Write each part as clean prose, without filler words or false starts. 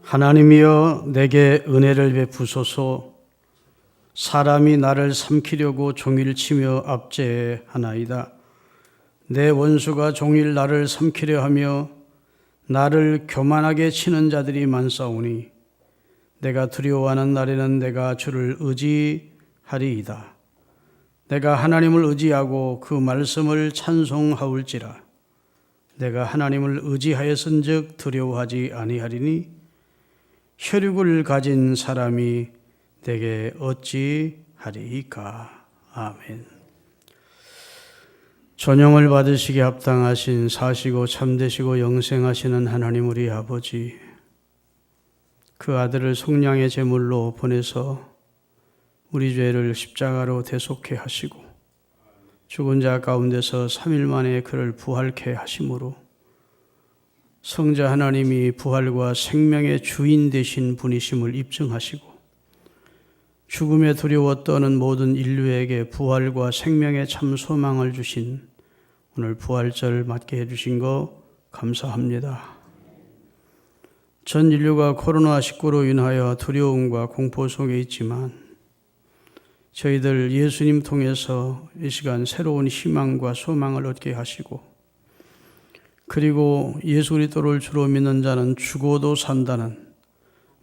하나님이여 내게 은혜를 베푸소서. 사람이 나를 삼키려고 종일 치며 압제하나이다. 내 원수가 종일 나를 삼키려 하며 나를 교만하게 치는 자들이 많사오니 내가 두려워하는 날에는 내가 주를 의지하리이다. 내가 하나님을 의지하고 그 말씀을 찬송하올지라. 내가 하나님을 의지하였은즉 두려워하지 아니하리니 혈육을 가진 사람이 내게 어찌하리이까. 아멘. 존영을 받으시기에 합당하신 사시고 참되시고 영생하시는 하나님 우리 아버지, 그 아들을 속량의 제물로 보내서 우리 죄를 십자가로 대속케 하시고 죽은 자 가운데서 3일 만에 그를 부활케 하심으로 성자 하나님이 부활과 생명의 주인 되신 분이심을 입증하시고 죽음에 두려워 떠는 모든 인류에게 부활과 생명의 참 소망을 주신 오늘 부활절 맞게 해주신 거 감사합니다. 전 인류가 코로나19로 인하여 두려움과 공포 속에 있지만 저희들 예수님 통해서 이 시간 새로운 희망과 소망을 얻게 하시고, 그리고 예수 그리스도를 주로 믿는 자는 죽어도 산다는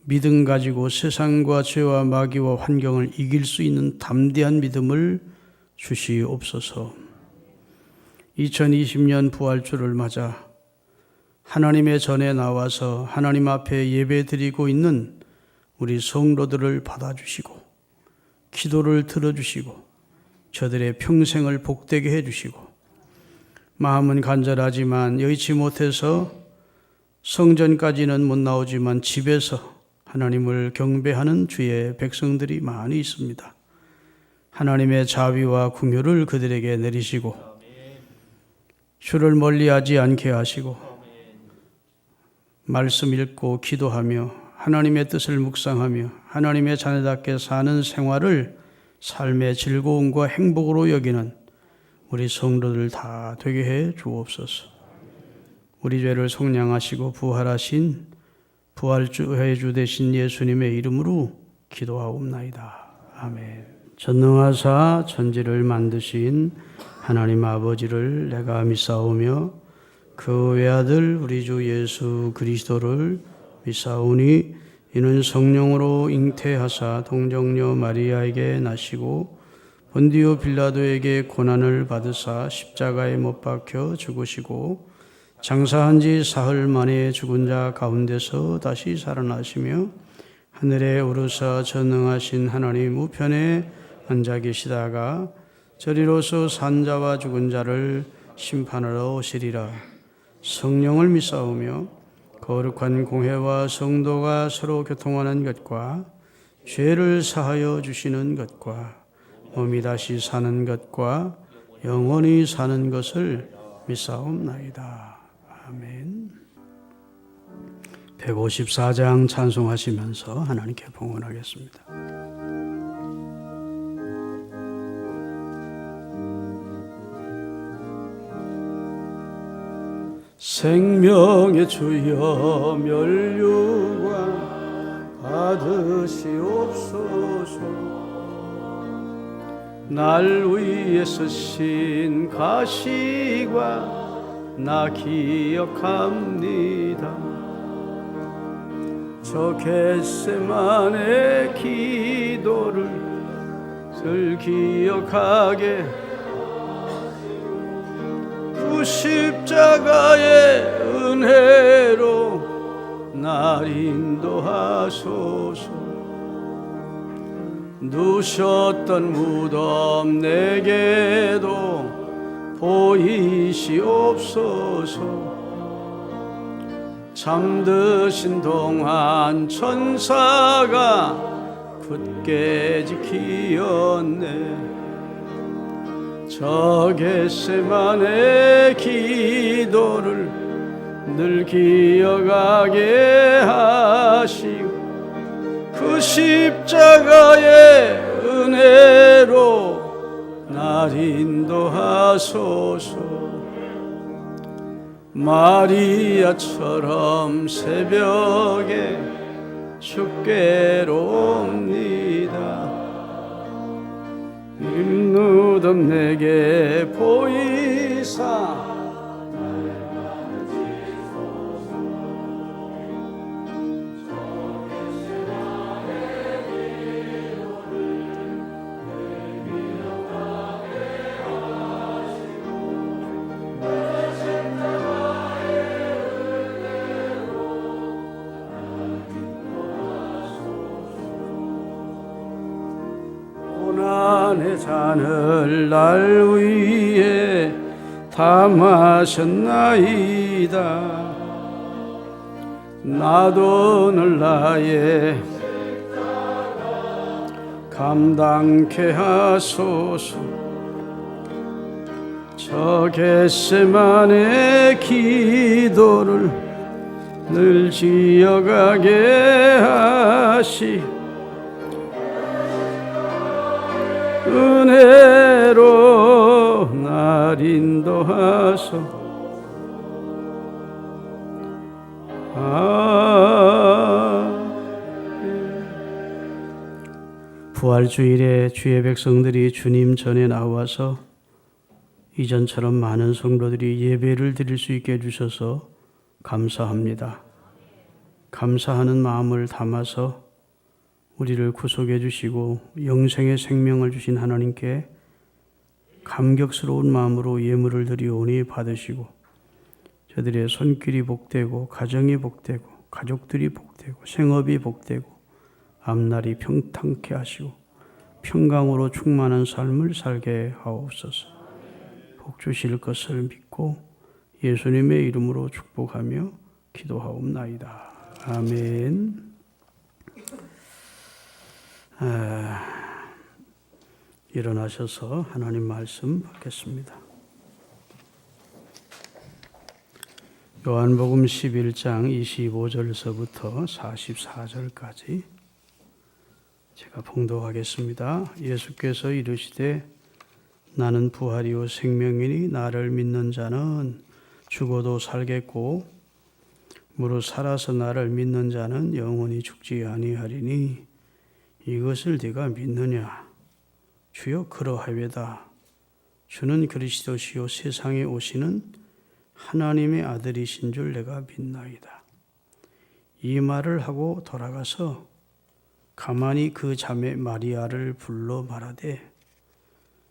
믿음 가지고 세상과 죄와 마귀와 환경을 이길 수 있는 담대한 믿음을 주시옵소서. 2020년 부활주를 맞아 하나님의 전에 나와서 하나님 앞에 예배 드리고 있는 우리 성도들을 받아주시고 기도를 들어주시고 저들의 평생을 복되게 해주시고, 마음은 간절하지만 여의치 못해서 성전까지는 못 나오지만 집에서 하나님을 경배하는 주의 백성들이 많이 있습니다. 하나님의 자비와 긍휼을 그들에게 내리시고 주를 멀리하지 않게 하시고 말씀 읽고 기도하며 하나님의 뜻을 묵상하며 하나님의 자녀답게 사는 생활을 삶의 즐거움과 행복으로 여기는 우리 성도들 다 되게 해 주옵소서. 우리 죄를 속량하시고 부활하신 부활주의 주 되신 예수님의 이름으로 기도하옵나이다. 아멘. 전능하사 천지를 만드신 하나님 아버지를 내가 믿사오며 그 외아들 우리 주 예수 그리스도를 믿사오니 이는 성령으로 잉태하사 동정녀 마리아에게 나시고 본디오 빌라도에게 고난을 받으사 십자가에 못 박혀 죽으시고 장사한 지 사흘 만에 죽은 자 가운데서 다시 살아나시며 하늘에 오르사 전능하신 하나님 우편에 앉아 계시다가 저리로서 산 자와 죽은 자를 심판하러 오시리라. 성령을 믿사오며 거룩한 공회와 성도가 서로 교통하는 것과 죄를 사하여 주시는 것과 몸이 다시 사는 것과 영원히 사는 것을 믿사옵나이다. 아멘. 154장 찬송하시면서 하나님께 봉헌하겠습니다. 생명의 주여 멸류관 받으시옵소서. 날 위에 쓰신 가시관 나 기억합니다. 저 겟세마네 기도를 늘 기억하게 그 십자가의 은혜로 날 인도하소서. 누셨던 무덤 내게도 보이시옵소서. 잠드신 동안 천사가 굳게 지키었네. 저 겟세마네 기도를 늘 기억하게 하시고 그 십자가의 은혜로 날 인도하소서. 마리아처럼 새벽에 주께로 옵니다. 눈은 내게 보이사 고난의 잔을 날 위해 담으셨나이다. 나도 오늘 나의 감당케 하소서. 저 겟세마네 기도를 늘 지어가게 하시 은혜로 날 인도하소. 부활주일에 주의 백성들이 주님 전에 나와서 이전처럼 많은 성도들이 예배를 드릴 수 있게 해주셔서 감사합니다. 감사하는 마음을 담아서 우리를 구속해 주시고 영생의 생명을 주신 하나님께 감격스러운 마음으로 예물을 드리오니 받으시고 저들의 손길이 복되고 가정이 복되고 가족들이 복되고 생업이 복되고 앞날이 평탄케 하시고 평강으로 충만한 삶을 살게 하옵소서. 복 주실 것을 믿고 예수님의 이름으로 축복하며 기도하옵나이다. 아멘. 일어나셔서 하나님 말씀 받겠습니다. 요한복음 11장 25절서부터 44절까지 제가 봉독하겠습니다. 예수께서 이르시되 나는 부활이요 생명이니 나를 믿는 자는 죽어도 살겠고 무릇 살아서 나를 믿는 자는 영원히 죽지 아니하리니 이것을 네가 믿느냐? 주여 그러하외다. 주는 그리스도시요 세상에 오시는 하나님의 아들이신 줄 내가 믿나이다. 이 말을 하고 돌아가서 가만히 그 자매 마리아를 불러 말하되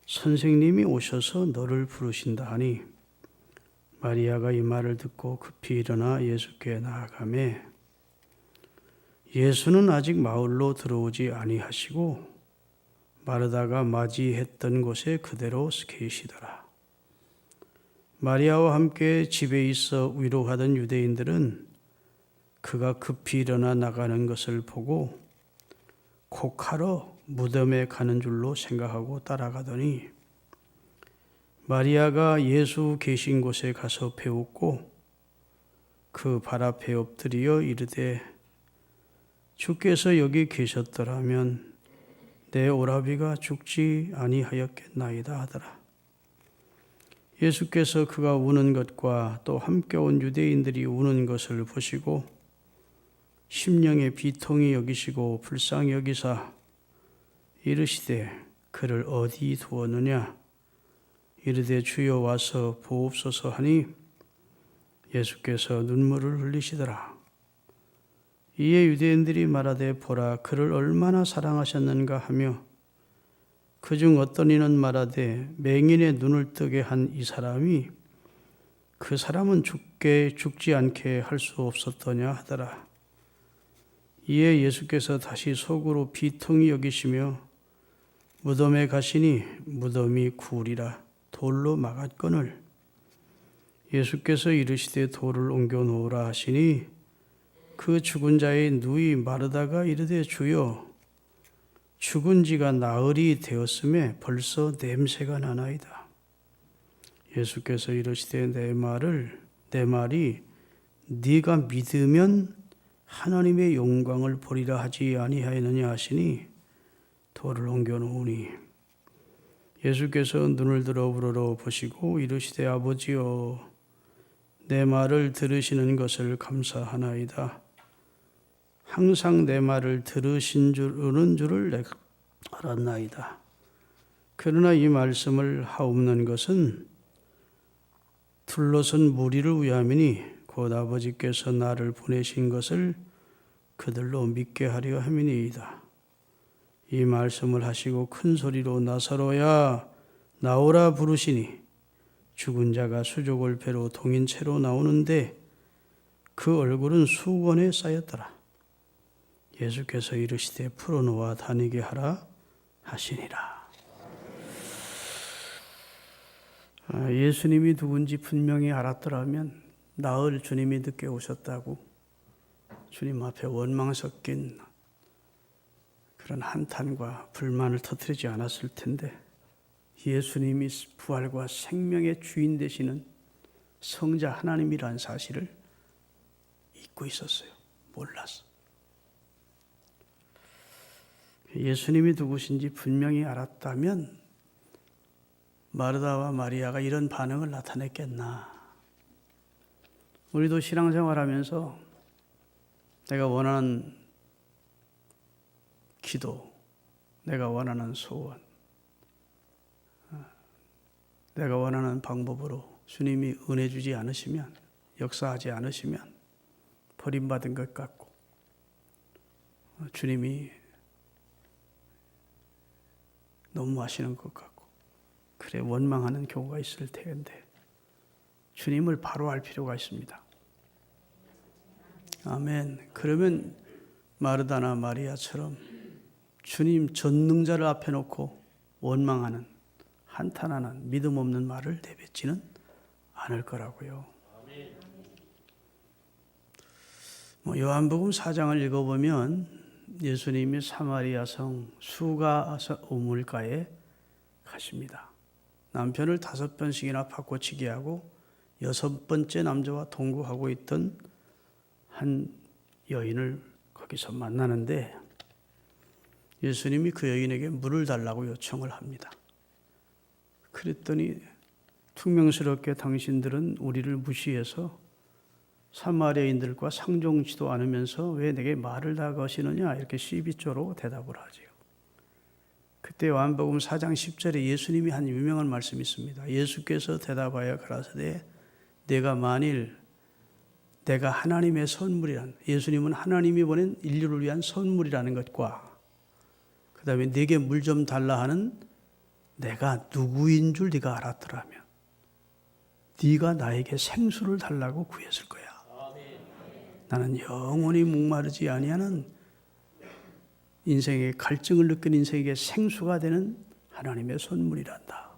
선생님이 오셔서 너를 부르신다 하니 마리아가 이 말을 듣고 급히 일어나 예수께 나아가매 예수는 아직 마을로 들어오지 아니하시고 마르다가 맞이했던 곳에 그대로 계시더라. 마리아와 함께 집에 있어 위로하던 유대인들은 그가 급히 일어나 나가는 것을 보고 곡하러 무덤에 가는 줄로 생각하고 따라가더니 마리아가 예수 계신 곳에 가서 배웠고 그 발 앞에 엎드려 이르되 주께서 여기 계셨더라면 내 오라비가 죽지 아니하였겠나이다 하더라. 예수께서 그가 우는 것과 또 함께 온 유대인들이 우는 것을 보시고 심령의 비통이 여기시고 불쌍히 여기사 이르시되 그를 어디 두었느냐? 이르되 주여 와서 보옵소서 하니 예수께서 눈물을 흘리시더라. 이에 유대인들이 말하되 보라 그를 얼마나 사랑하셨는가 하며 그중 어떤 이는 말하되 맹인의 눈을 뜨게 한 이 사람이 그 사람은 죽지 않게 할 수 없었더냐 하더라. 이에 예수께서 다시 속으로 비통히 여기시며 무덤에 가시니 무덤이 구리라 돌로 막았거늘 예수께서 이르시되 돌을 옮겨 놓으라 하시니 그 죽은 자의 누이 마르다가 이르되 주여 죽은 지가 나흘이 되었음에 벌써 냄새가 나나이다. 예수께서 이르시되 내 말이 네가 믿으면 하나님의 영광을 보리라 하지 아니하였느냐 하시니 돌을 옮겨 놓으니 예수께서 눈을 들어 우러러 보시고 이르시되 아버지여 내 말을 들으시는 것을 감사하나이다. 항상 내 말을 들으는 줄을 내가 알았나이다. 그러나 이 말씀을 하옵는 것은 둘러선 무리를 위함이니 곧 아버지께서 나를 보내신 것을 그들로 믿게 하려 함이니이다. 이 말씀을 하시고 큰 소리로 나사로야 나오라 부르시니 죽은 자가 수족을 배로 동인 채로 나오는데 그 얼굴은 수건에 쌓였더라. 예수께서 이르시되 풀어놓아 다니게 하라 하시니라. 예수님이 누군지 분명히 알았더라면 나흘 주님이 늦게 오셨다고 주님 앞에 원망 섞인 그런 한탄과 불만을 터뜨리지 않았을 텐데 예수님이 부활과 생명의 주인 되시는 성자 하나님이라는 사실을 잊고 있었어요. 몰랐어. 예수님이 누구신지 분명히 알았다면 마르다와 마리아가 이런 반응을 나타냈겠나. 우리도 신앙생활하면서 내가 원하는 기도, 내가 원하는 소원, 내가 원하는 방법으로 주님이 은혜 주지 않으시면, 역사하지 않으시면 버림받은 것 같고 주님이 너무하시는 것 같고 그래 원망하는 경우가 있을 텐데 주님을 바로 알 필요가 있습니다. 아멘. 그러면 마르다나 마리아처럼 주님 전능자를 앞에 놓고 원망하는 한탄하는 믿음 없는 말을 내뱉지는 않을 거라고요. 요한복음 4장을 읽어보면 예수님이 사마리아 성 수가 우물가에 가십니다. 남편을 5번씩이나 바꿔치기 하고 6번째 남자와 동거하고 있던 한 여인을 거기서 만나는데 예수님이 그 여인에게 물을 달라고 요청을 합니다. 그랬더니 퉁명스럽게 당신들은 우리를 무시해서 사마리아인들과 상종치도 않으면서 왜 내게 말을 다 거시느냐 이렇게 시비조로 대답을 하지요. 그때 요한복음 4장 10절에 예수님이 한 유명한 말씀이 있습니다. 예수께서 대답하여 가라사대 내가 만일 내가 하나님의 선물이란 예수님은 하나님이 보낸 인류를 위한 선물이라는 것과 그 다음에 내게 물 좀 달라 하는 내가 누구인 줄 네가 알았더라면 네가 나에게 생수를 달라고 구했을 거야. 나는 영원히 목마르지 아니하는 인생의 갈증을 느끼는 인생에게 생수가 되는 하나님의 선물이란다.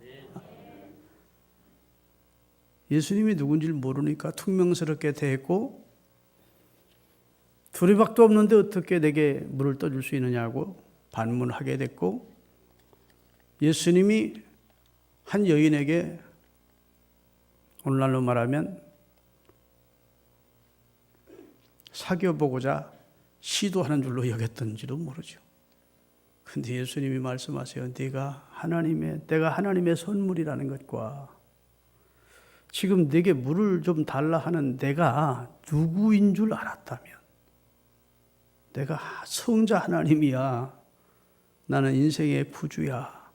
예수님이 누군지를 모르니까 퉁명스럽게 대했고 두리박도 없는데 어떻게 내게 물을 떠줄 수 있느냐고 반문하게 됐고 예수님이 한 여인에게 오늘날로 말하면 사귀어보고자 시도하는 줄로 여겼던지도 모르죠. 근데 예수님이 말씀하세요. 내가 하나님의 선물이라는 것과 지금 내게 물을 좀 달라 하는 내가 누구인 줄 알았다면 내가 성자 하나님이야. 나는 인생의 부주야.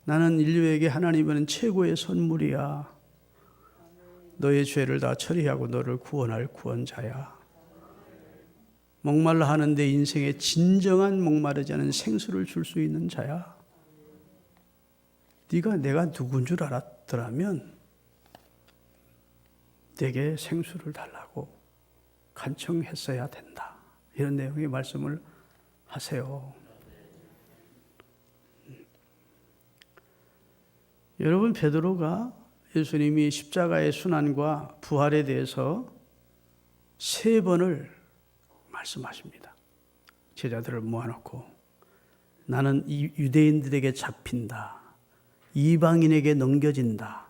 나는 인류에게 하나님은 최고의 선물이야. 너의 죄를 다 처리하고 너를 구원할 구원자야. 목말라 하는데 인생의 진정한 목마르지 않은 생수를 줄 수 있는 자야. 네가 내가 누군 줄 알았더라면 내게 생수를 달라고 간청했어야 된다. 이런 내용의 말씀을 하세요. 여러분 베드로가 예수님이 십자가의 순환과 부활에 대해서 3번을 말씀하십니다. 제자들을 모아놓고 나는 유대인들에게 잡힌다. 이방인에게 넘겨진다.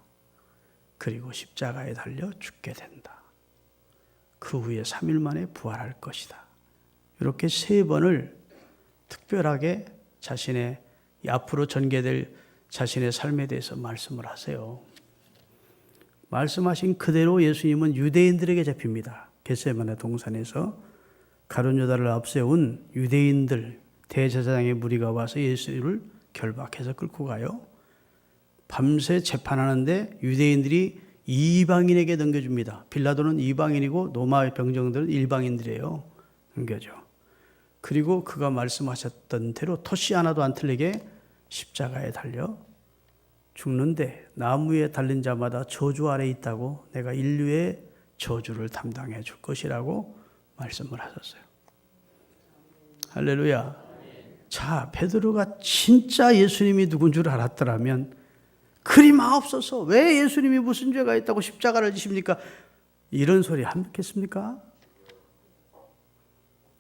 그리고 십자가에 달려 죽게 된다. 그 후에 3일 만에 부활할 것이다. 이렇게 3번을 특별하게 자신의 앞으로 전개될 자신의 삶에 대해서 말씀을 하세요. 말씀하신 그대로 예수님은 유대인들에게 잡힙니다. 겟세마네 동산에서 가룟 유다를 앞세운 유대인들 대제사장의 무리가 와서 예수를 결박해서 끌고 가요. 밤새 재판하는데 유대인들이 이방인에게 넘겨줍니다. 빌라도는 이방인이고 로마 병정들은 일방인들이에요. 넘겨줘. 그리고 그가 말씀하셨던 대로 토시 하나도 안 틀리게 십자가에 달려 죽는데 나무에 달린 자마다 저주 아래 있다고 내가 인류의 저주를 담당해 줄 것이라고 말씀을 하셨어요. 할렐루야. 자, 베드로가 진짜 예수님이 누군 줄 알았더라면 그리 마옵소서, 왜 예수님이 무슨 죄가 있다고 십자가를 지십니까? 이런 소리 하겠습니까?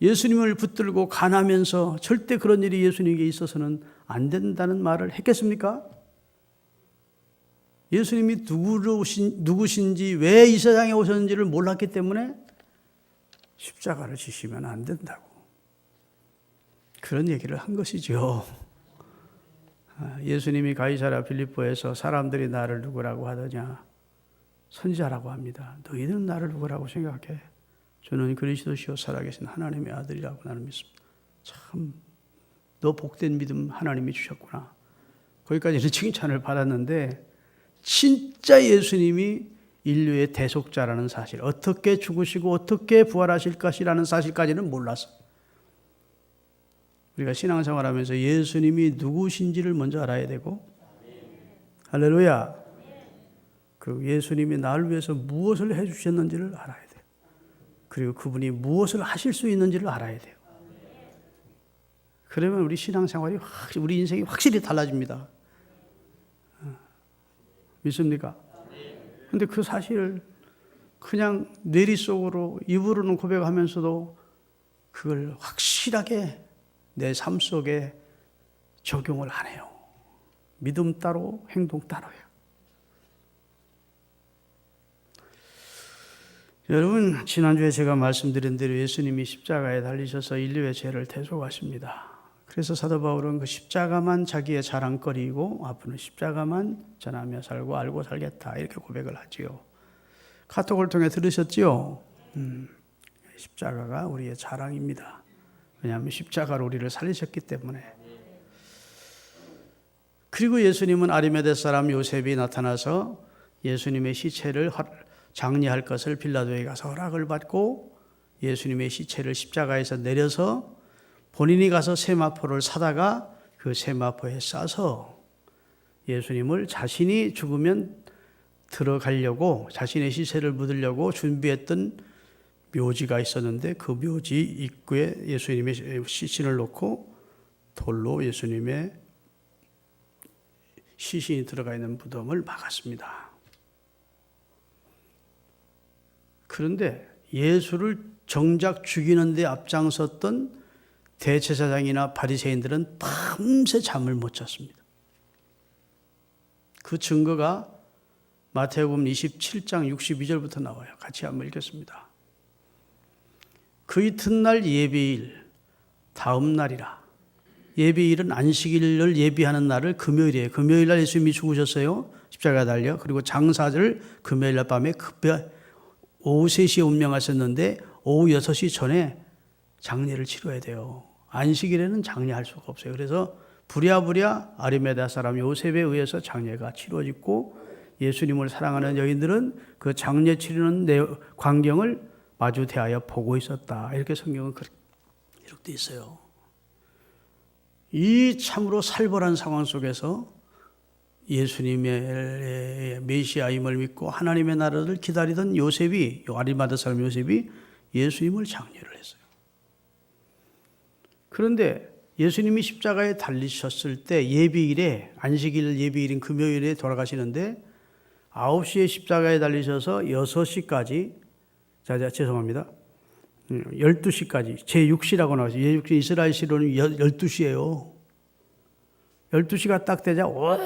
예수님을 붙들고 간하면서 절대 그런 일이 예수님에게 있어서는 안 된다는 말을 했겠습니까? 예수님이 누구신지 왜 이 세상에 오셨는지를 몰랐기 때문에 십자가를 지시면 안 된다고 그런 얘기를 한 것이죠. 예수님이 가이사랴 빌립보에서 사람들이 나를 누구라고 하더냐? 선지자라고 합니다. 너희는 나를 누구라고 생각해? 저는 그리스도시요 살아계신 하나님의 아들이라고 나는 믿습니다. 참, 너 복된 믿음 하나님이 주셨구나. 거기까지는 칭찬을 받았는데 진짜 예수님이 인류의 대속자라는 사실, 어떻게 죽으시고 어떻게 부활하실 것이라는 사실까지는 몰랐어요. 우리가 신앙생활하면서 예수님이 누구신지를 먼저 알아야 되고, 할렐루야. 그 예수님이 나를 위해서 무엇을 해주셨는지를 알아야 돼요. 그리고 그분이 무엇을 하실 수 있는지를 알아야 돼요. 그러면 우리 신앙생활이 우리 인생이 확실히 달라집니다. 믿습니까? 그런데 그 사실을 그냥 뇌리 속으로 입으로는 고백하면서도 그걸 확실하게 내 삶 속에 적용을 안 해요. 믿음 따로 행동 따로예요. 여러분, 지난주에 제가 말씀드린 대로 예수님이 십자가에 달리셔서 인류의 죄를 대속하십니다. 그래서 사도 바울은 그 십자가만 자기의 자랑거리이고 앞으로는 십자가만 전하며 살고 알고 살겠다 이렇게 고백을 하지요. 카톡을 통해 들으셨지요? 십자가가 우리의 자랑입니다. 왜냐하면 십자가로 우리를 살리셨기 때문에. 그리고 예수님은 아리마대 사람 요셉이 나타나서 예수님의 시체를 장례할 것을 빌라도에 가서 허락을 받고 예수님의 시체를 십자가에서 내려서 본인이 가서 세마포를 사다가 그 세마포에 싸서 예수님을 자신이 죽으면 들어가려고 자신의 시체를 묻으려고 준비했던 묘지가 있었는데 그 묘지 입구에 예수님의 시신을 놓고 돌로 예수님의 시신이 들어가 있는 무덤을 막았습니다. 그런데 예수를 정작 죽이는 데 앞장섰던 대제사장이나 바리새인들은 밤새 잠을 못 잤습니다. 그 증거가 마태복음 27장 62절부터 나와요. 같이 한번 읽겠습니다. 그 이튿날 예비일 다음 날이라. 예비일은 안식일을 예비하는 날을 금요일이에요. 금요일 날 예수님이 죽으셨어요. 십자가에 달려. 그리고 장사절 금요일 날 밤에 급해 오후 3시에 운명하셨는데 오후 6시 전에 장례를 치러야 돼요. 안식일에는 장례할 수가 없어요. 그래서 부랴부랴 아리마대 사람 요셉에 의해서 장례가 치러지고 예수님을 사랑하는 여인들은 그 장례 치르는 광경을 마주 대하여 보고 있었다. 이렇게 성경은 기록되어 있어요. 이 참으로 살벌한 상황 속에서 예수님의 메시아임을 믿고 하나님의 나라를 기다리던 요셉이, 아리마대 사람 요셉이 예수님을 장례를 했어요. 그런데 예수님이 십자가에 달리셨을 때 예비일에, 안식일 예비일인 금요일에 돌아가시는데 9시에 십자가에 달리셔서 6시까지, 죄송합니다. 12시까지, 제6시라고 나와서 제6시 이스라엘시로는 12시예요. 12시가 딱 되자 온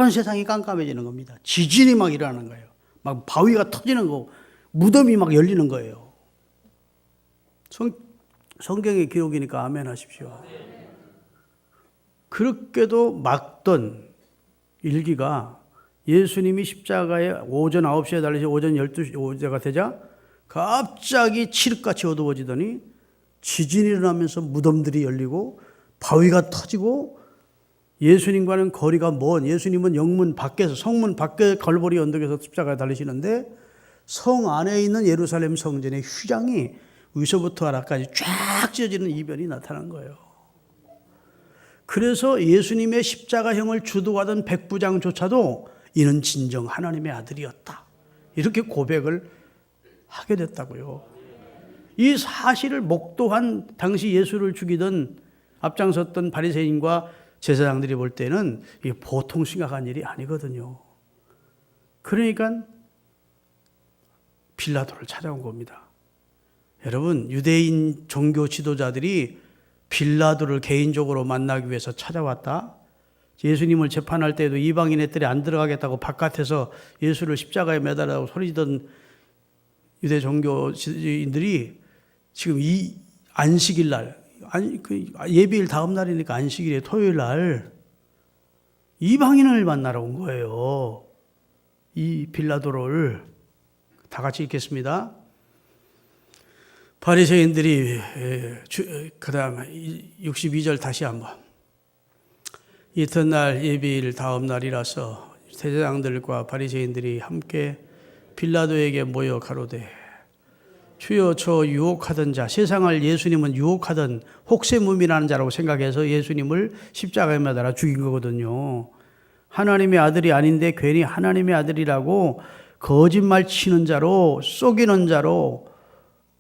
세상이 깜깜해지는 겁니다. 지진이 막 일어나는 거예요. 막 바위가 터지는 거고 무덤이 막 열리는 거예요. 성경의 기록이니까 아멘 하십시오. 그렇게도 막던 일기가 예수님이 십자가에 오전 9시에 달리셔 오전 12시 오제가 되자 갑자기 칠흑같이 어두워지더니 지진이 일어나면서 무덤들이 열리고 바위가 터지고 예수님과는 거리가 먼, 예수님은 영문 밖에서, 성문 밖에 걸보리 언덕에서 십자가에 달리시는데 성 안에 있는 예루살렘 성전의 휘장이 위서부터 아래까지 쫙 찢어지는 이변이 나타난 거예요. 그래서 예수님의 십자가형을 주도하던 백부장조차도 이는 진정 하나님의 아들이었다, 이렇게 고백을 하게 됐다고요. 이 사실을 목도한 당시 예수를 죽이던 앞장섰던 바리새인과 제사장들이 볼 때는 이게 보통 심각한 일이 아니거든요. 그러니까 빌라도를 찾아온 겁니다. 여러분, 유대인 종교 지도자들이 빌라도를 개인적으로 만나기 위해서 찾아왔다. 예수님을 재판할 때에도 이방인의 뜰에 안 들어가겠다고 바깥에서 예수를 십자가에 매달아서 소리지던 유대 종교인들이 지금 이 안식일 날, 예비일 다음 날이니까 안식일에 토요일 날 이방인을 만나러 온 거예요. 이 빌라도를 다 같이 읽겠습니다. 바리새인들이, 그 다음 62절 다시 한번. 이튿날 예비일 다음 날이라서 대제사장들과 바리새인들이 함께 빌라도에게 모여 가로되, 주여, 저 유혹하던 자, 세상을 예수님은 유혹하던 혹세무민하는 자라고 생각해서 예수님을 십자가에 매달아 죽인 거거든요. 하나님의 아들이 아닌데 괜히 하나님의 아들이라고 거짓말 치는 자로, 속이는 자로,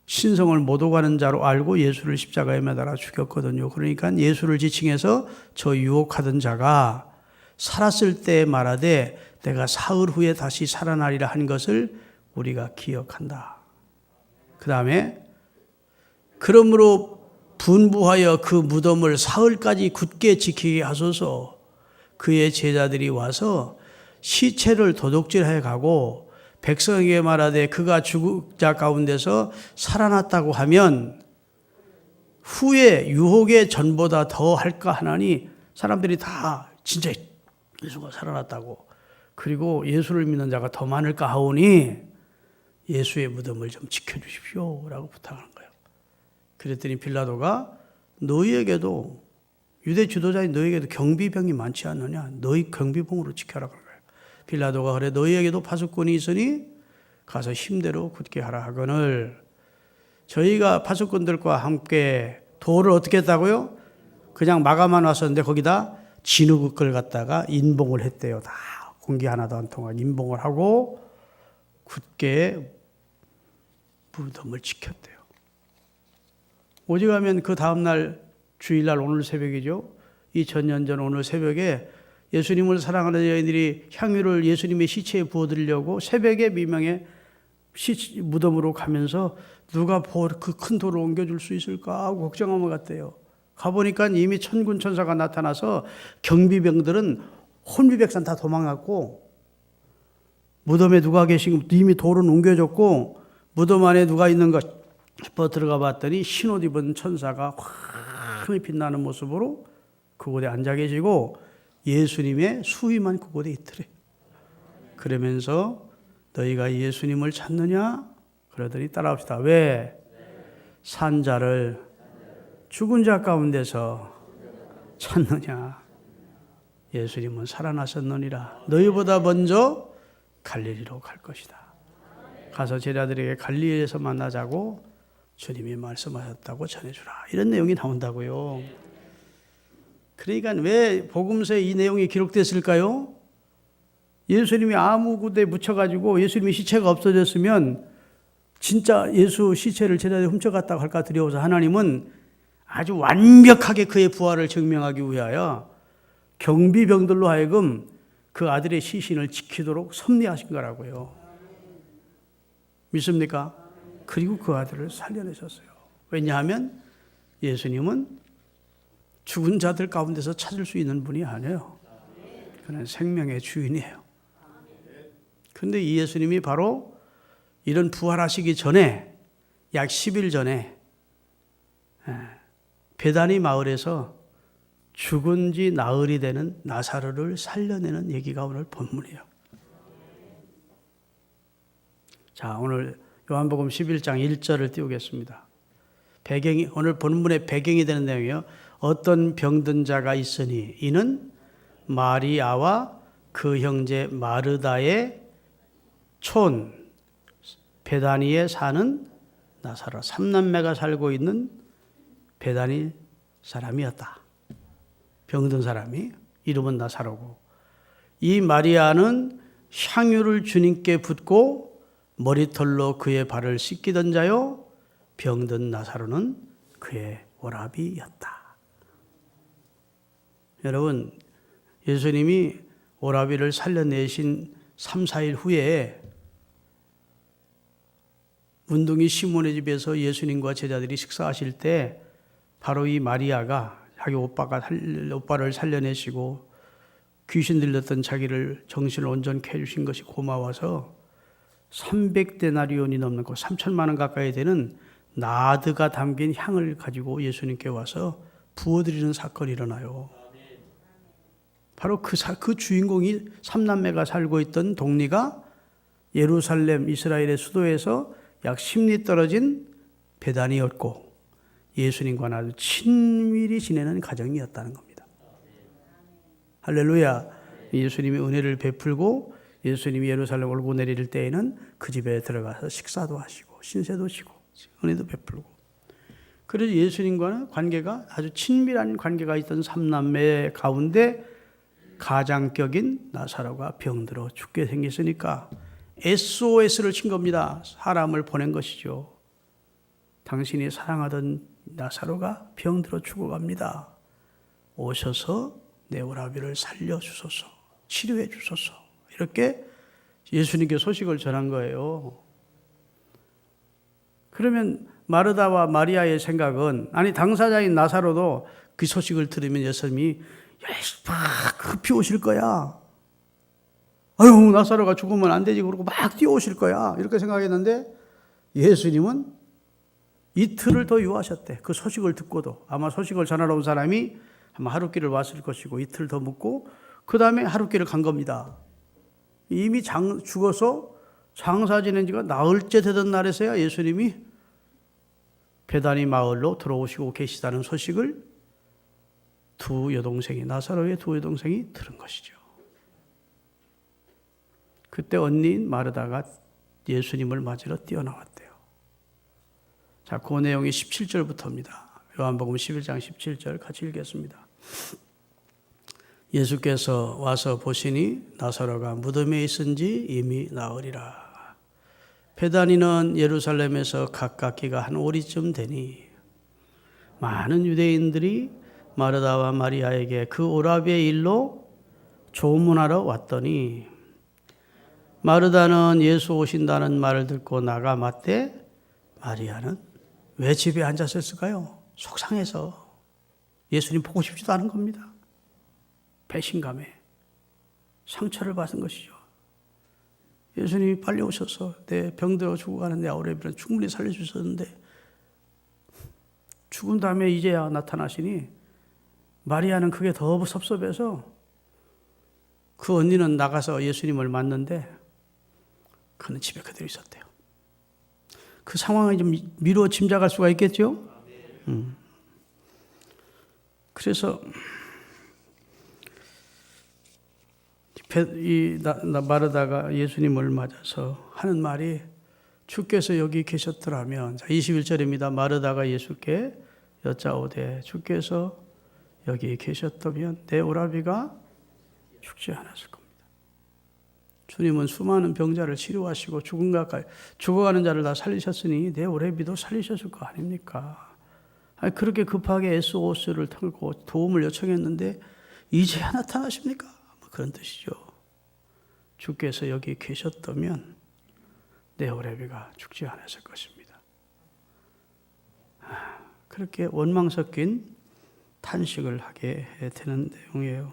신성을 못 오가는 자로 알고 예수를 십자가에 매달아 죽였거든요. 그러니까 예수를 지칭해서 저 유혹하던 자가 살았을 때 말하되 내가 사흘 후에 다시 살아나리라 한 것을 우리가 기억한다. 그 다음에 그러므로 분부하여 그 무덤을 사흘까지 굳게 지키게 하소서. 그의 제자들이 와서 시체를 도둑질해 가고 백성에게 말하되 그가 죽은 자 가운데서 살아났다고 하면 후에 유혹의 전보다 더 할까 하나니, 사람들이 다 진짜 예수가 살아났다고, 그리고 예수를 믿는 자가 더 많을까 하오니 예수의 무덤을 좀 지켜주십시오 라고 부탁하는 거예요. 그랬더니 빌라도가 너희에게도, 유대 지도자인 너희에게도 경비병이 많지 않느냐, 너희 경비병으로 지켜라 그런 거예요. 빌라도가 그래 너희에게도 파수꾼이 있으니 가서 힘대로 굳게 하라 하거늘, 저희가 파수꾼들과 함께 돌을 어떻게 했다고요? 그냥 막아만 왔었는데 거기다 진흙을 갖다가 인봉을 했대요. 다 공기 하나도 안 통한 인봉을 하고 굳게 무덤을 지켰대요. 오직하면 그 다음날 주일날 오늘 새벽이죠. 2000년 전 오늘 새벽에 예수님을 사랑하는 여인들이 향유를 예수님의 시체에 부어드리려고 새벽에 미명에 무덤으로 가면서 누가 그 큰 돌을 옮겨줄 수 있을까 하고 걱정하며 갔대요. 가보니까 이미 천군 천사가 나타나서 경비병들은 혼비백산 다 도망갔고, 무덤에 누가 계신, 이미 돌은 옮겨졌고 무덤 안에 누가 있는 것 싶어 들어가 봤더니 흰옷 입은 천사가 환히 빛나는 모습으로 그곳에 앉아 계시고 예수님의 수위만 그곳에 있더래. 그러면서 너희가 예수님을 찾느냐? 그러더니 따라합시다. 왜? 산 자를 죽은 자 가운데서 찾느냐? 예수님은 살아나셨느니라. 너희보다 먼저 갈릴리로 갈 것이다. 가서 제자들에게 갈릴리에서 만나자고 주님이 말씀하셨다고 전해주라. 이런 내용이 나온다고요. 그러니까 왜 복음서에 이 내용이 기록됐을까요? 예수님이 아무구대에 묻혀가지고 예수님의 시체가 없어졌으면 진짜 예수 시체를 제자들이 훔쳐갔다고 할까 두려워서 하나님은 아주 완벽하게 그의 부활을 증명하기 위하여 경비병들로 하여금 그 아들의 시신을 지키도록 섭리하신 거라고요. 믿습니까? 그리고 그 아들을 살려내셨어요. 왜냐하면 예수님은 죽은 자들 가운데서 찾을 수 있는 분이 아니에요. 그는 생명의 주인이에요. 그런데 이 예수님이 바로 이런 부활하시기 전에 약 10일 전에 베다니 마을에서 죽은 지 나흘이 되는 나사로를 살려내는 얘기가 오늘 본문이에요. 자, 오늘 요한복음 11장 1절을 띄우겠습니다. 배경이 오늘 본문의 배경이 되는 내용이요. 어떤 병든 자가 있으니 이는 마리아와 그 형제 마르다의 촌 베다니에 사는 나사로 삼남매가 살고 있는 베다니 사람이었다. 병든 사람이 이름은 나사로고 이 마리아는 향유를 주님께 붓고 머리털로 그의 발을 씻기던 자요 병든 나사로는 그의 오라비였다. 여러분 예수님이 오라비를 살려내신 3, 4일 후에 문둥이 시몬의 집에서 예수님과 제자들이 식사하실 때 바로 이 마리아가 자기 오빠를 살려내시고 귀신 들렸던 자기를 정신을 온전케 해주신 것이 고마워서 300데나리온이 넘는 거 3천만 원 가까이 되는 나드가 담긴 향을 가지고 예수님께 와서 부어드리는 사건이 일어나요. 바로 그 주인공이 삼남매가 살고 있던 동리가 예루살렘 이스라엘의 수도에서 약 10리 떨어진 베다니였고 예수님과 아주 친밀히 지내는 가정이었다는 겁니다. 할렐루야. 예수님이 은혜를 베풀고 예수님이 예루살렘 올고 내릴 때에는 그 집에 들어가서 식사도 하시고 신세도 지고 은혜도 베풀고 그래서 예수님과는 관계가 아주 친밀한 관계가 있던 삼남매 가운데 가장격인 나사로가 병들어 죽게 생겼으니까 SOS를 친 겁니다. 사람을 보낸 것이죠. 당신이 사랑하던 나사로가 병들어 죽어갑니다. 오셔서 내 오라비를 살려주소서, 치료해 주소서. 이렇게 예수님께 소식을 전한 거예요. 그러면 마르다와 마리아의 생각은 아니 당사자인 나사로도 그 소식을 들으면 예수님이 막 급히 오실 거야. 아유 나사로가 죽으면 안 되지 그러고 막 뛰어오실 거야. 이렇게 생각했는데 예수님은 이틀을 더 유하셨대. 그 소식을 듣고도 아마 소식을 전하러 온 사람이 아마 하룻길을 왔을 것이고 이틀 더 묵고 그 다음에 하룻길을 간 겁니다. 이미 죽어서 장사 지낸 지가 나흘째 되던 날에서야 예수님이 베다니 마을로 들어오시고 계시다는 소식을 나사로의 두 여동생이 들은 것이죠. 그때 언니인 마르다가 예수님을 맞으러 뛰어나왔대요. 자, 그 내용이 17절부터입니다. 요한복음 11장 17절 같이 읽겠습니다. 예수께서 와서 보시니 나사로가 무덤에 있은지 이미 나으리라. 베다니는 예루살렘에서 가깝기가 한 오리쯤 되니 많은 유대인들이 마르다와 마리아에게 그 오라비의 일로 조문하러 왔더니 마르다는 예수 오신다는 말을 듣고 나가 맞대 마리아는 왜 집에 앉았을까요? 속상해서 예수님 보고 싶지도 않은 겁니다. 배신감에 상처를 받은 것이죠. 예수님이 빨리 오셔서 내 병들어 죽어가는 내 오라비를 충분히 살려주셨는데 죽은 다음에 이제야 나타나시니 마리아는 그게 더 섭섭해서 그 언니는 나가서 예수님을 만났는데 그는 집에 그대로 있었대요. 그 상황을 좀 미루어 짐작할 수가 있겠죠? 그래서 마르다가 예수님을 맞아서 하는 말이 주께서 여기 계셨더라면 21절입니다. 마르다가 예수께 여짜오되 주께서 여기 계셨다면 내 오라비가 죽지 않았을 겁니다. 주님은 수많은 병자를 치료하시고 죽어가는 자를 다 살리셨으니 내 오라비도 살리셨을 거 아닙니까? 아니, 그렇게 급하게 SOS를 털고 도움을 요청했는데 이제야 나타나십니까? 그런 뜻이죠. 주께서 여기 계셨다면 내 오라비가 죽지 않았을 것입니다. 그렇게 원망 섞인 탄식을 하게 되는 내용이에요.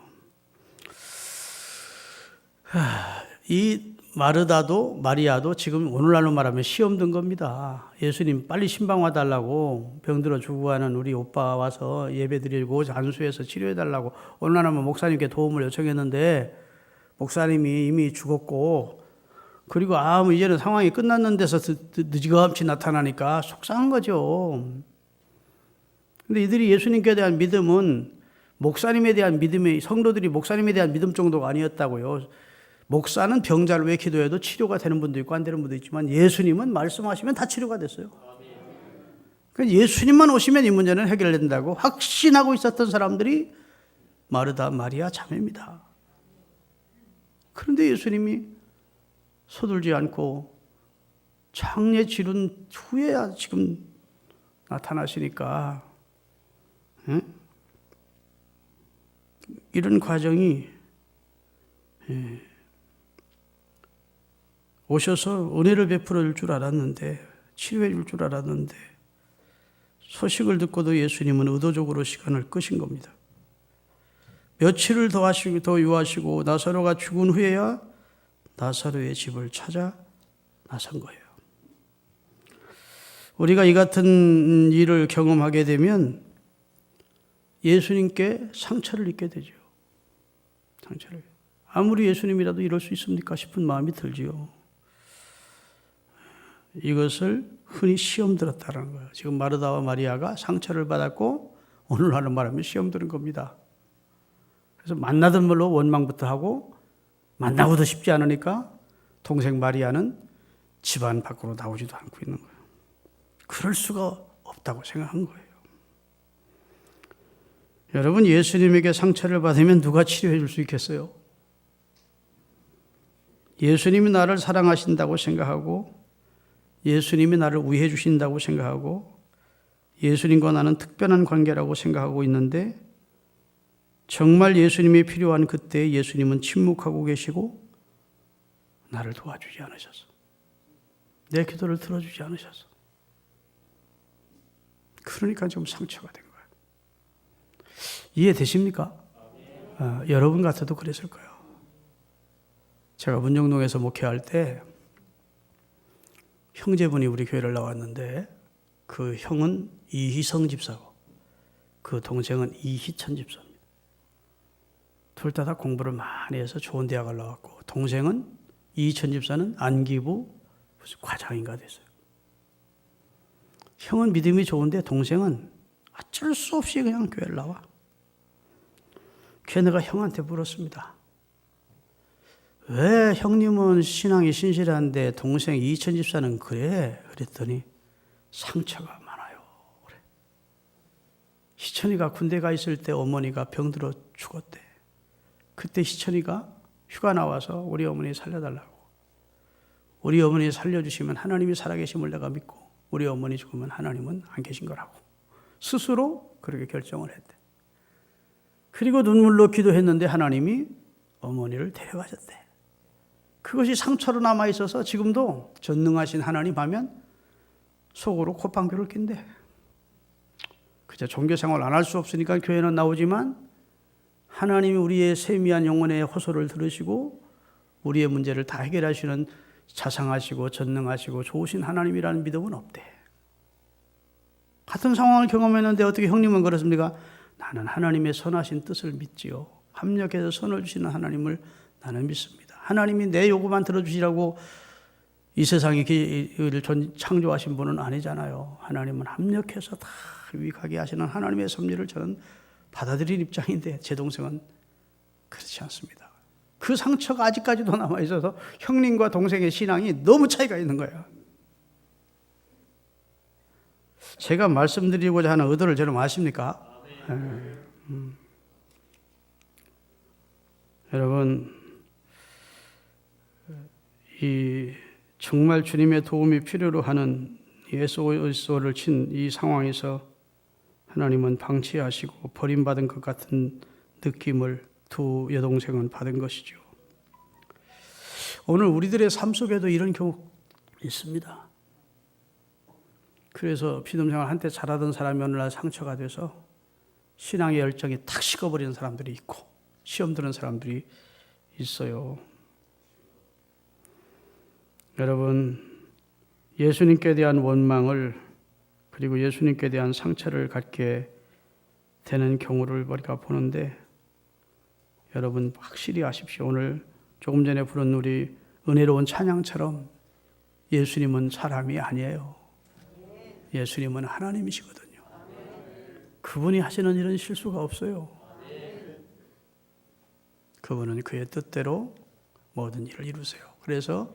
이 마리아도 지금 오늘날로 말하면 시험 든 겁니다. 예수님 빨리 신방 와달라고 병들어 죽어가는 우리 오빠 와서 예배 드리고 안수해서 치료해달라고 오늘날은 목사님께 도움을 요청했는데 목사님이 이미 죽었고 그리고 이제는 상황이 끝났는 데서 늦지감치 나타나니까 속상한 거죠. 근데 이들이 예수님께 대한 믿음은 목사님에 대한 믿음이, 성도들이 목사님에 대한 믿음 정도가 아니었다고요. 목사는 병자를 위해 기도해도 치료가 되는 분도 있고 안 되는 분도 있지만 예수님은 말씀하시면 다 치료가 됐어요. 그러니까 예수님만 오시면 이 문제는 해결된다고 확신하고 있었던 사람들이 마르다, 마리아 자매입니다. 그런데 예수님이 서둘지 않고 장례 치른 후에야 지금 나타나시니까, 응? 이런 과정이 오셔서 은혜를 베풀어 줄 줄 알았는데, 치료해 줄 줄 알았는데, 소식을 듣고도 예수님은 의도적으로 시간을 끄신 겁니다. 며칠을 더 유하시고 나사로가 죽은 후에야 나사로의 집을 찾아 나선 거예요. 우리가 이 같은 일을 경험하게 되면 예수님께 상처를 입게 되죠. 상처를. 아무리 예수님이라도 이럴 수 있습니까 싶은 마음이 들지요. 이것을 흔히 시험 들었다는 거예요. 지금 마르다와 마리아가 상처를 받았고 오늘날로 말하면 시험 들은 겁니다. 그래서 만나던 걸로 원망부터 하고 만나고도 싶지 않으니까 동생 마리아는 집안 밖으로 나오지도 않고 있는 거예요. 그럴 수가 없다고 생각한 거예요. 여러분, 예수님에게 상처를 받으면 누가 치료해 줄 수 있겠어요? 예수님이 나를 사랑하신다고 생각하고 예수님이 나를 위해 주신다고 생각하고 예수님과 나는 특별한 관계라고 생각하고 있는데 정말 예수님이 필요한 그때 예수님은 침묵하고 계시고 나를 도와주지 않으셔서, 내 기도를 들어주지 않으셔서, 그러니까 좀 상처가 된 거예요. 이해되십니까? 여러분 같아도 그랬을 거예요. 제가 문정동에서 목회할 때 형제분이 우리 교회를 나왔는데 그 형은 이희성 집사고 그 동생은 이희천 집사입니다. 둘 다 공부를 많이 해서 좋은 대학을 나왔고 동생은 이희천 집사는 안기부 무슨 과장인가 됐어요. 형은 믿음이 좋은데 동생은 어쩔 수 없이 그냥 교회를 나와. 걔네가 형한테 물었습니다. 왜 형님은 신앙이 신실한데 동생 이천 집사는 그래? 그랬더니 상처가 많아요. 그래. 희천이가 군대 가 있을 때 어머니가 병들어 죽었대. 그때 희천이가 휴가 나와서 우리 어머니 살려달라고. 우리 어머니 살려주시면 하나님이 살아계심을 내가 믿고 우리 어머니 죽으면 하나님은 안 계신 거라고 스스로 그렇게 결정을 했대. 그리고 눈물로 기도했는데 하나님이 어머니를 데려가셨대. 그것이 상처로 남아있어서 지금도 전능하신 하나님 하면 속으로 콧방귀를 낀대. 그저 종교생활 안 할 수 없으니까 교회는 나오지만 하나님이 우리의 세미한 영혼의 호소를 들으시고 우리의 문제를 다 해결하시는 자상하시고 전능하시고 좋으신 하나님이라는 믿음은 없대. 같은 상황을 경험했는데 어떻게 형님은 그렇습니까? 나는 하나님의 선하신 뜻을 믿지요. 합력해서 선을 주시는 하나님을 나는 믿습니다. 하나님이 내 요구만 들어주시라고 이 세상에 창조하신 분은 아니잖아요. 하나님은 합력해서 다 유익하게 하시는 하나님의 섭리를 저는 받아들인 입장인데 제 동생은 그렇지 않습니다. 그 상처가 아직까지도 남아있어서 형님과 동생의 신앙이 너무 차이가 있는 거예요. 제가 말씀드리고자 하는 의도를 여러분 아십니까? 여러분, 이 정말 주님의 도움이 필요로 하는 SOS를 친 이 상황에서 하나님은 방치하시고 버림받은 것 같은 느낌을 두 여동생은 받은 것이죠. 오늘 우리들의 삶 속에도 이런 경우 있습니다. 그래서 믿음생활 한때 잘하던 사람이 어느 날 상처가 돼서 신앙의 열정이 탁 식어버리는 사람들이 있고 시험 드는 사람들이 있어요. 여러분, 예수님께 대한 원망을 그리고 예수님께 대한 상처를 갖게 되는 경우를 우리가 보는데 여러분 확실히 아십시오. 오늘 조금 전에 부른 우리 은혜로운 찬양처럼 예수님은 사람이 아니에요. 예수님은 하나님이시거든요. 그분이 하시는 일은 실수가 없어요. 그분은 그의 뜻대로 모든 일을 이루세요. 그래서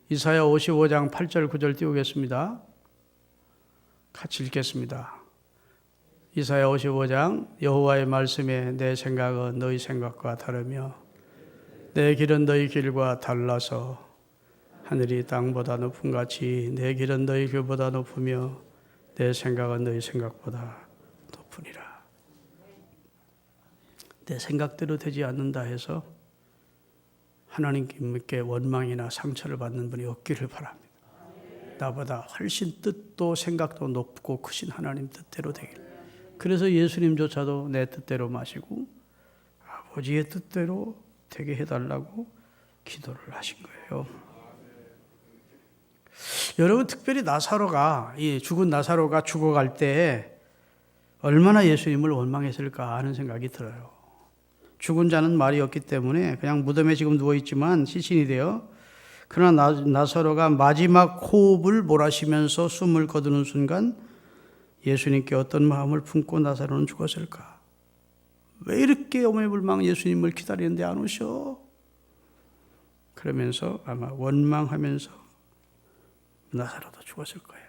이사야 55장 8절 9절 띄우겠습니다. 같이 읽겠습니다. 이사야 55장 여호와의 말씀에 내 생각은 너희 생각과 다르며 내 길은 너희 길과 달라서 하늘이 땅보다 높음 같이 내 길은 너희 길보다 높으며 내 생각은 너희 생각보다 높으니라. 내 생각대로 되지 않는다 해서 하나님께 원망이나 상처를 받는 분이 없기를 바랍니다. 나보다 훨씬 뜻도 생각도 높고 크신 하나님 뜻대로 되길. 그래서 예수님조차도 내 뜻대로 마시고 아버지의 뜻대로 되게 해달라고 기도를 하신 거예요. 여러분, 특별히 나사로가, 이 죽은 나사로가 죽어갈 때 얼마나 예수님을 원망했을까 하는 생각이 들어요. 죽은 자는 말이 없기 때문에 그냥 무덤에 지금 누워있지만 시신이 되어, 그러나 나사로가 마지막 호흡을 몰아쉬면서 숨을 거두는 순간 예수님께 어떤 마음을 품고 나사로는 죽었을까? 왜 이렇게 오매불망 예수님을 기다리는데 안 오셔? 그러면서 아마 원망하면서 나사로도 죽었을 거예요.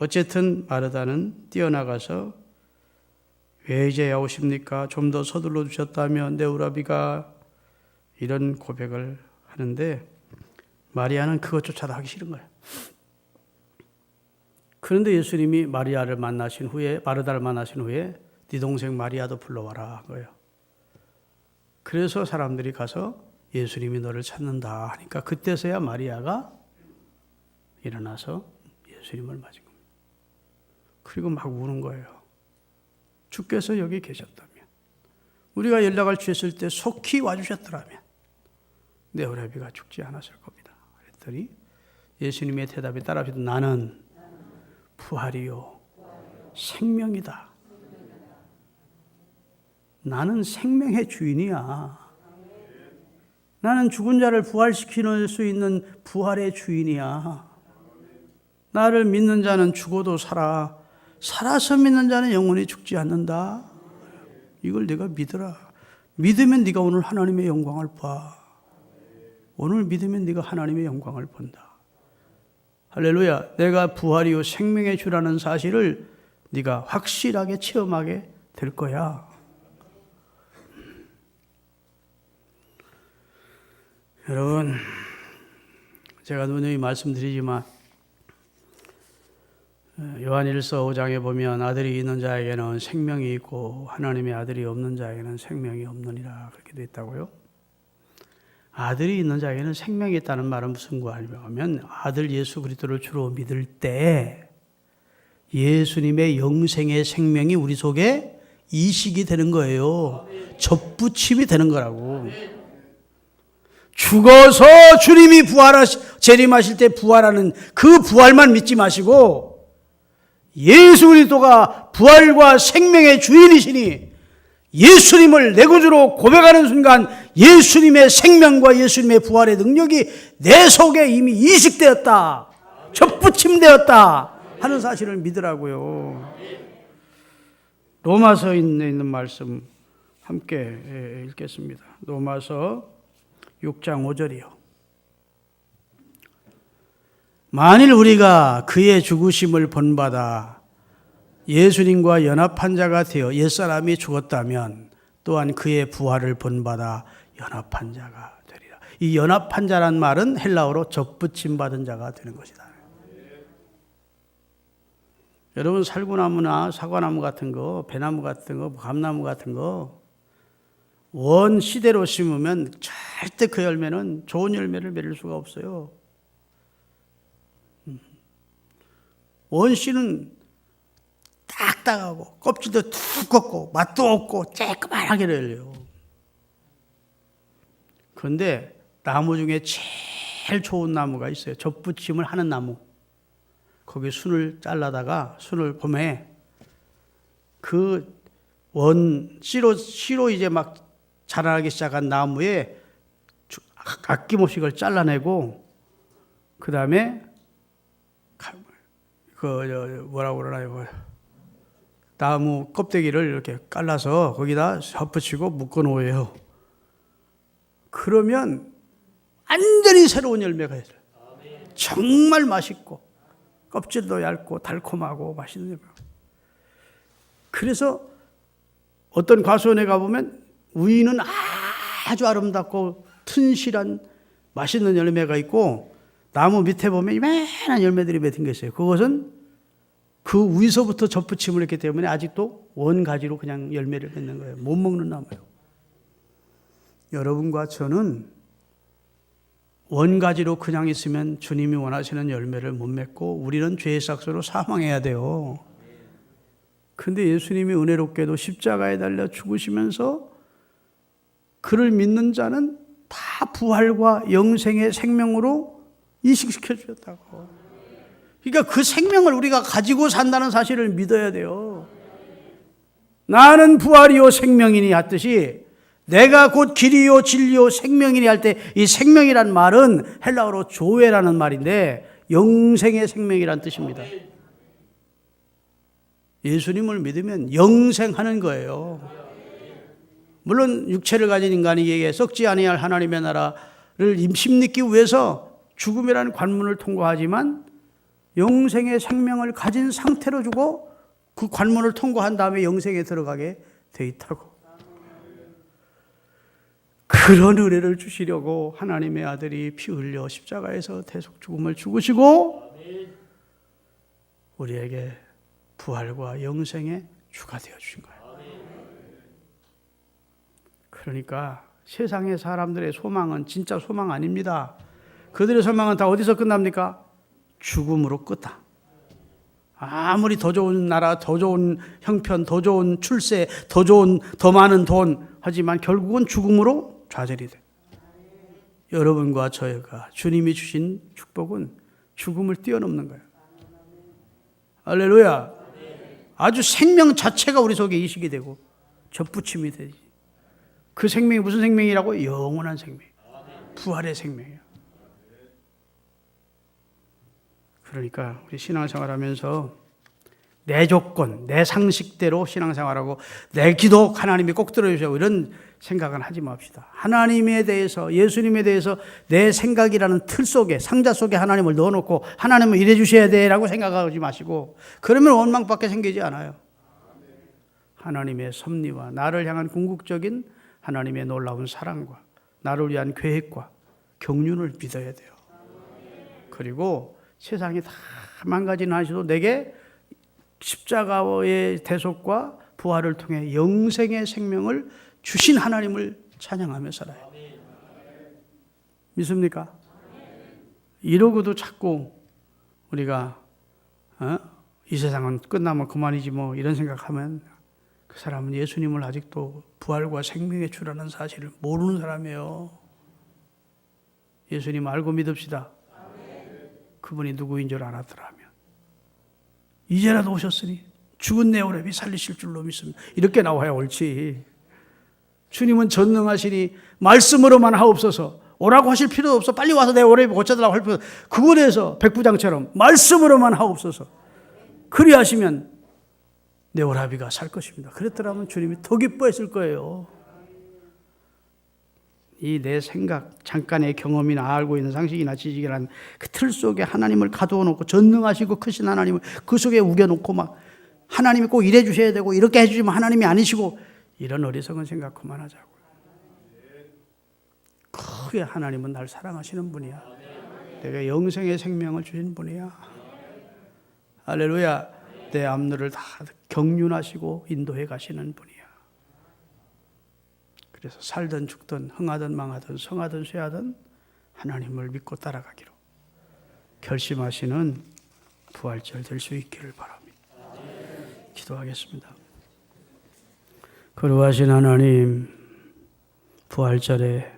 어쨌든 마르다는 뛰어나가서 왜 이제야 오십니까? 좀 더 서둘러 주셨다면 내 우라비가, 이런 고백을 하는데 마리아는 그것조차도 하기 싫은 거예요. 그런데 예수님이 마르다를 만나신 후에 네 동생 마리아도 불러와라 한 거예요. 그래서 사람들이 가서 예수님이 너를 찾는다 하니까 그때서야 마리아가 일어나서 예수님을 맞은 겁니다. 그리고 막 우는 거예요. 주께서 여기 계셨다면, 우리가 연락을 주셨을 때 속히 와주셨더라면 내 오라비가 죽지 않았을 겁니다. 그랬더니 예수님의 대답에 따라서 나는 부활이요 생명이다. 나는 생명의 주인이야. 나는 죽은 자를 부활시킬 수 있는 부활의 주인이야. 나를 믿는 자는 죽어도 살아서 믿는 자는 영원히 죽지 않는다. 이걸 네가 믿어라. 믿으면 네가 오늘 하나님의 영광을 봐. 오늘 믿으면 네가 하나님의 영광을 본다. 할렐루야. 내가 부활이요 생명의 주라는 사실을 네가 확실하게 체험하게 될 거야. 여러분, 제가 누누이 말씀드리지만 요한일서 5장에 보면 아들이 있는 자에게는 생명이 있고 하나님의 아들이 없는 자에게는 생명이 없느니라, 그렇게 되어 있다고요. 아들이 있는 자에게는 생명이 있다는 말은 무슨 말이냐면 아들 예수 그리스도를 주로 믿을 때 예수님의 영생의 생명이 우리 속에 이식이 되는 거예요. 접붙임이 되는 거라고. 죽어서 주님이 재림하실 때 부활하는 그 부활만 믿지 마시고 예수 그리스도가 부활과 생명의 주인이시니 예수님을 내 구주로 고백하는 순간 예수님의 생명과 예수님의 부활의 능력이 내 속에 이미 이식되었다, 접붙임되었다 하는 사실을 믿으라고요. 로마서에 있는 말씀 함께 읽겠습니다. 로마서 6장 5절이요. 만일 우리가 그의 죽으심을 본받아 예수님과 연합한 자가 되어 옛사람이 죽었다면 또한 그의 부활을 본받아 연합한 자가 되리라. 이 연합한 자란 말은 헬라어로 접붙임 받은 자가 되는 것이다. 여러분, 살구나무나 사과나무 같은 거, 배나무 같은 거, 감나무 같은 거 원 시대로 심으면 절대 그 열매는 좋은 열매를 맺을 수가 없어요. 원씨는 딱딱하고 껍질도 두껍고 맛도 없고 쬐끄만하게 열려요. 그런데 나무 중에 제일 좋은 나무가 있어요. 접붙임을 하는 나무. 거기 순을 잘라다가 순을 봄에 그 씨로 이제 막 자라기 시작한 나무에 아낌없이 그걸 잘라내고 그 다음에 뭐라고 그러나요? 나무 껍데기를 이렇게 깔라서 거기다 덧붙이고 묶어 놓아요. 그러면 완전히 새로운 열매가 있어요. 정말 맛있고 껍질도 얇고 달콤하고 맛있는 열매. 그래서 어떤 과수원에 가보면 우유는 아주 아름답고 튼실한 맛있는 열매가 있고 나무 밑에 보면 이만한 열매들이 맺힌 게 있어요. 그것은 그 위서부터 접붙임을 했기 때문에 아직도 원가지로 그냥 열매를 맺는 거예요. 못 먹는 나무예요. 여러분과 저는 원가지로 그냥 있으면 주님이 원하시는 열매를 못 맺고 우리는 죄의 삭스로 사망해야 돼요. 그런데 예수님이 은혜롭게도 십자가에 달려 죽으시면서 그를 믿는 자는 다 부활과 영생의 생명으로 이식시켜 주셨다고. 그러니까 그 생명을 우리가 가지고 산다는 사실을 믿어야 돼요. 나는 부활이요 생명이니 하듯이 내가 곧 길이요 진리요 생명이니 할 때 이 생명이란 말은 헬라어로 조회라는 말인데 영생의 생명이란 뜻입니다. 예수님을 믿으면 영생하는 거예요. 물론 육체를 가진 인간에게 썩지 아니할 하나님의 나라를 힘입기 위해서 죽음이라는 관문을 통과하지만 영생의 생명을 가진 상태로 주고 그 관문을 통과한 다음에 영생에 들어가게 돼 있다고. 그런 은혜를 주시려고 하나님의 아들이 피 흘려 십자가에서 대속 죽음을 죽으시고 우리에게 부활과 영생의 주가 되어 주신 거예요. 그러니까 세상의 사람들의 소망은 진짜 소망 아닙니다. 그들의 소망은 다 어디서 끝납니까? 죽음으로 끝나. 아무리 더 좋은 나라, 더 좋은 형편, 더 좋은 출세, 더 많은 돈 하지만 결국은 죽음으로 좌절이 돼. 여러분과 저희가 주님이 주신 축복은 죽음을 뛰어넘는 거예요. 할렐루야. 아주 생명 자체가 우리 속에 이식이 되고 접붙임이 되지. 그 생명이 무슨 생명이라고? 영원한 생명. 부활의 생명이에요. 그러니까 우리 신앙생활하면서 내 조건, 내 상식대로 신앙생활하고 내 기도 하나님이 꼭 들어주시고 이런 생각은 하지 맙시다. 하나님에 대해서, 예수님에 대해서 내 생각이라는 틀 속에, 상자 속에 하나님을 넣어놓고 하나님은 이래 주셔야 돼라고 생각하지 마시고 그러면 원망밖에 생기지 않아요. 하나님의 섭리와 나를 향한 궁극적인 하나님의 놀라운 사랑과 나를 위한 계획과 경륜을 믿어야 돼요. 그리고 세상이 다 망가지는 하셔도 내게 십자가의 대속과 부활을 통해 영생의 생명을 주신 하나님을 찬양하며 살아요. 믿습니까? 이러고도 자꾸 우리가 이 세상은 끝나면 그만이지 뭐 이런 생각하면 그 사람은 예수님을 아직도 부활과 생명의 주라는 사실을 모르는 사람이에요. 예수님 알고 믿읍시다. 그분이 누구인 줄 알았더라면 이제라도 오셨으니 죽은 내 오랩이 살리실 줄로 믿습니다. 이렇게 나와야 옳지. 주님은 전능하시니 말씀으로만 하옵소서. 오라고 하실 필요도 없어. 빨리 와서 내 오랩이 고쳐달라고 할 필요 없어. 그거에 대해서 백부장처럼 말씀으로만 하옵소서. 그리하시면 내 오라비가 살 것입니다. 그랬더라면 주님이 더 기뻐했을 거예요. 이 내 생각, 잠깐의 경험이나 알고 있는 상식이나 지식이라는 그 틀 속에 하나님을 가두어 놓고 전능하시고 크신 하나님을 그 속에 우겨놓고 막 하나님이 꼭 이래 주셔야 되고 이렇게 해주시면 하나님이 아니시고 이런 어리석은 생각 그만하자고요. 크게 하나님은 날 사랑하시는 분이야. 내가 영생의 생명을 주신 분이야. 할렐루야. 내 앞날을 다 경륜하시고 인도해 가시는 분이야. 그래서 살든 죽든 흥하든 망하든 성하든 쇠하든 하나님을 믿고 따라가기로 결심하시는 부활절 될 수 있기를 바랍니다. 기도하겠습니다. 거룩하신 하나님, 부활절에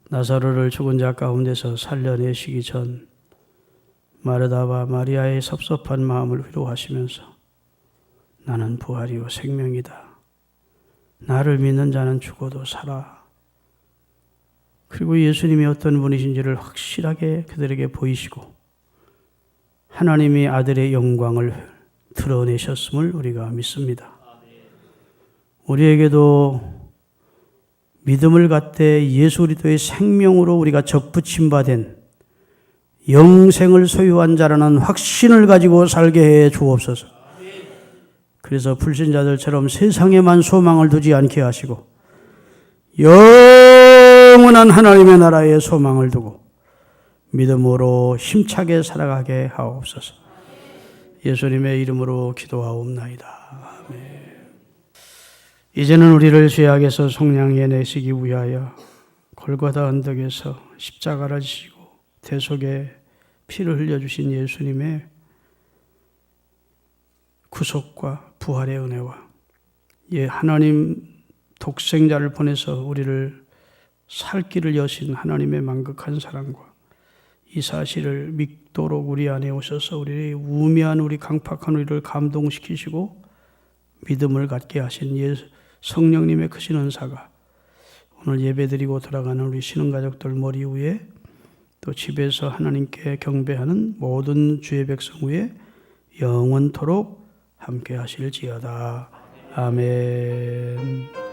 나사로를 죽은 자 가운데서 살려내시기 전 마르다와 마리아의 섭섭한 마음을 위로하시면서 나는 부활이요 생명이다. 나를 믿는 자는 죽어도 살아. 그리고 예수님이 어떤 분이신지를 확실하게 그들에게 보이시고 하나님의 아들의 영광을 드러내셨음을 우리가 믿습니다. 우리에게도 믿음을 갖되 예수 그리스도의 생명으로 우리가 접붙임 바 된 영생을 소유한 자라는 확신을 가지고 살게 해 주옵소서. 그래서 불신자들처럼 세상에만 소망을 두지 않게 하시고 영원한 하나님의 나라에 소망을 두고 믿음으로 힘차게 살아가게 하옵소서. 예수님의 이름으로 기도하옵나이다. 아멘. 이제는 우리를 죄악에서 속량해 내시기 위하여 골고다 언덕에서 십자가를 지시고 대속에 피를 흘려주신 예수님의 구속과 부활의 은혜와 하나님 독생자를 보내서 우리를 살 길을 여신 하나님의 만극한 사랑과 이 사실을 믿도록 우리 안에 오셔서 우리의 우매한 우리 강팍한 우리를 감동시키시고 믿음을 갖게 하신 성령님의 크신 은사가 오늘 예배드리고 돌아가는 우리 신앙가족들 머리 위에 또 집에서 하나님께 경배하는 모든 주의 백성 위에 영원토록 함께 하실지어다. 아멘.